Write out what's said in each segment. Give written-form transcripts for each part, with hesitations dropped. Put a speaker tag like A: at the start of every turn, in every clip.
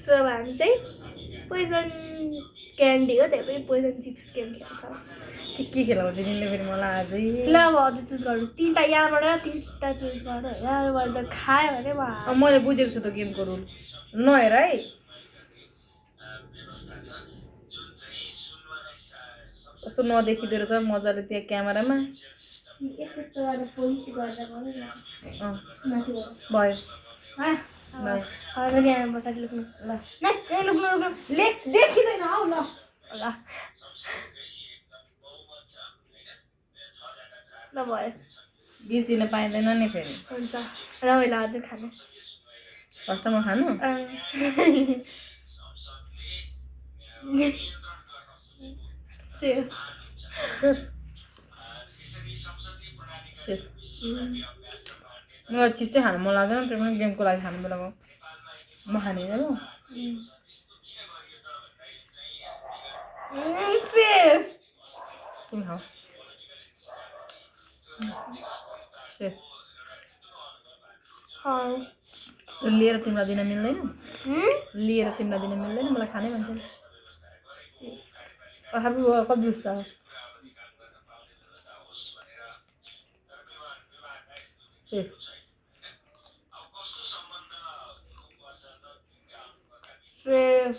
A: so अब हामी चाहिँ पोइजन क्यान्डी हो त्यही पनि पोइजन चिप्स गेम खेल्छ
B: के खेलाउँछ तिमीले फेरि मलाई आजै
A: ल अब हजुर चुज गर्नु 3टा यहाँबाट 3टा चुज गर्नु यहाँबाट त खायो भने
B: मैले बुझेको छु त गेमको रुल नहेर है कस्तो नदेखिँदो रहेछ मजाले त्यहाँ क्यामेरामा
A: यस्तो गरेर पोइन्ट गरेर गर्नु
B: भयो
A: हजुर यहाँ पछाडि लुक्नु ल लुक्नु
B: देखिँदैन हौ ल
A: ल ल भयो
B: बिर्सिन पाइँदैन नि फेरि
A: हुन्छ रमाइलो आज खानु
B: फर्स्टमा खानु
A: सेफ
B: मलाई चिज चाहिँ खानु मन लाग्दैन त्यो पनि गेमको लागि खानु बेलामा म खाँदैन
A: सेफ
B: तिमी खाऊ सेफ लिएर तिमीलाई दिन मिल्दैन लिएर तिमीलाई दिन मिल्दैन मलाई खानै भन्छ कति बुझ्छ सेफ
A: सेफ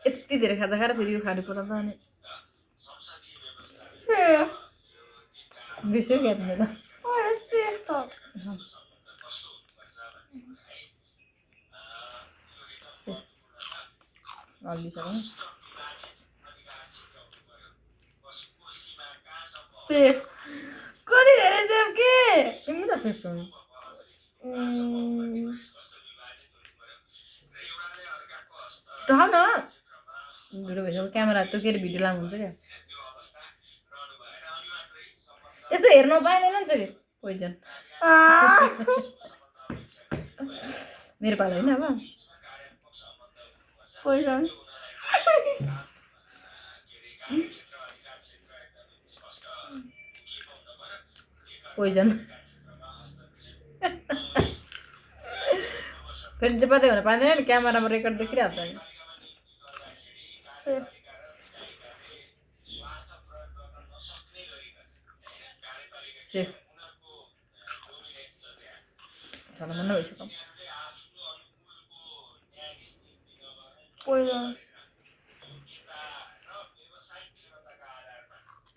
B: यति धेरै खाजा खाएर फेरि यो खानु पर्छ त अनि बिर्स्यो क्या तिमीले त
A: सेफ कति धेरै सेफ के
B: तिमी त सेफ गर्नु खाऊ न भिडियो भइसक्यो क्यामेरा त्यो के अरे भिडियो लामो हुन्छ क्या यस्तो हेर्न पाइँदैन नि फेरि पोइजन मेरो पालो होइन अब
A: पोइजन
B: पोइजन फेरि चाहिँ पत्ता हुन पाइँदैन नि क्यामेरामा रेकर्ड देखिरहेको छ नि सेफ चल मन भइसक्यो
A: पोइजन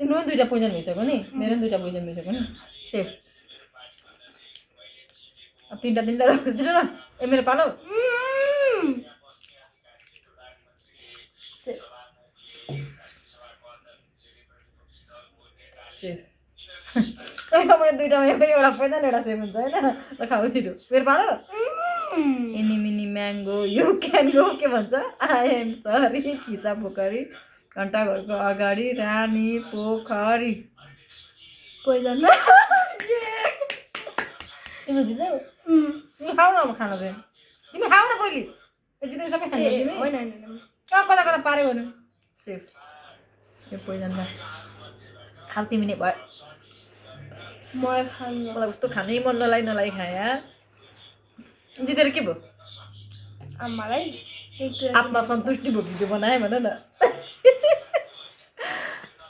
B: तिम्रो पनि 2टा पोइजन भइसक्यो नि मेरो पनि 2टा पोइजन भइसक्यो नि सेफ अब 3टा राख्छु न ए मेरो पालो
A: सेफ
B: सेफ मैले 2टामा एउटा पोइजन एउटा सेफ हुन्छ होइन ल खाऊ छिटो मेरो पालो any mini mango you can go के भन्छ आई एम सरी खिचा पोखरी घन्टाघरको अगाडि रानी पोखरी
A: पोइजन
B: तिमी जित्यौ तिमी खाऊ न अब खाना चाहिँ तिमी खाऊ न पहिले जितेर सबै खान्छ तिमी
A: होइन
B: कता कता पाऱ्यो भने सेफ यो पोइजनमा खाल तिमी नै भयो
A: म खानु
B: मलाई कस्तो खानै मन नलाइ खाया जितेर के भयो
A: आमालाई
B: आत्मसन्तुष्टि भयो भिडियो बनाएँ भन न